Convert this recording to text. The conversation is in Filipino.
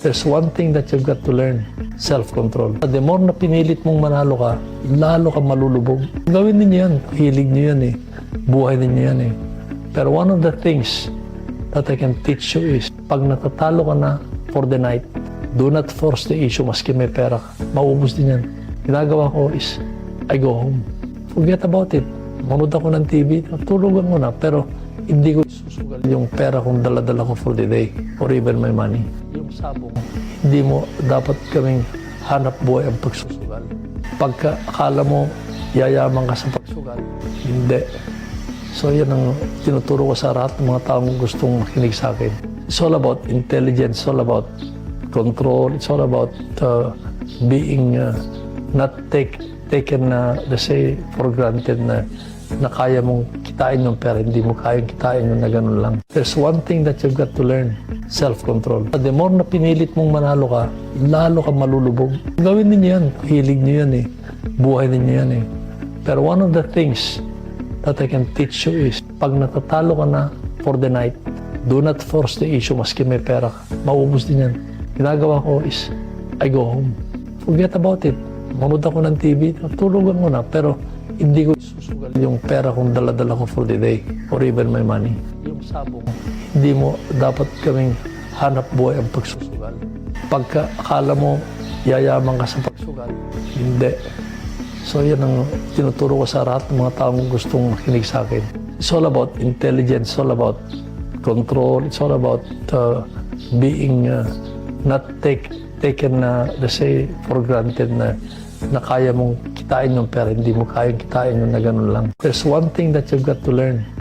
There's one thing that you've got to learn, self-control. The more na pinilit mong manalo ka, lalo ka malulubog. Gawin ninyo yan. Hilig nyo yan eh. Buhay ninyo yan eh. Pero one of the things that I can teach you is, pag natatalo ka na for the night, do not force the issue maski may pera ka. Maubos din yan. Ginagawa ko is, I go home. Forget about it. Manood ako ng TV, tulugan mo na. Pero hindi ko susugal yung pera kung dala-dala ko for the day or even my money. Yung sabong, hindi mo dapat kaming hanap buhay ang pagsusugal. Pagka akala mo yayaman ka sa pagsugal, hindi. So yan ang tinuturo ko sa lahat ng mga taong gustong makinig sa akin. It's all about intelligence, it's all about control, it's all about being not taken, let's say, for granted na kaya mong kitain yung pera, hindi mo kayang kitain yung na ganun lang. There's one thing that you've got to learn, self-control. The more na pinilit mong manalo ka, lalo ka malulubog. Gawin ninyo yan. Hilig nyo yan eh. Buhay ninyo yan eh. Pero one of the things that I can teach you is, pag natatalo ka na for the night, do not force the issue maski may pera ka. Maubos din yan. Ginagawa ko is, I go home. Forget about it. Manood ako ng TV, tulugan mo na. Pero hindi ko susugal yung pera kung dala-dala ko for the day or even my money. Yung sabong, hindi mo dapat kaming hanap buhay ang pagsusugal. Pagka akala mo yayaman ka sa pagsugal, hindi. So yan ang tinuturo ko sa lahat ng mga taong gustong makinig sa akin. It's all about intelligence, it's all about control, it's all about being not taken, let's say, for granted na kaya mong kitain yung pera, hindi mo kayang kitain yung na ganun lang. There's one thing that you've got to learn,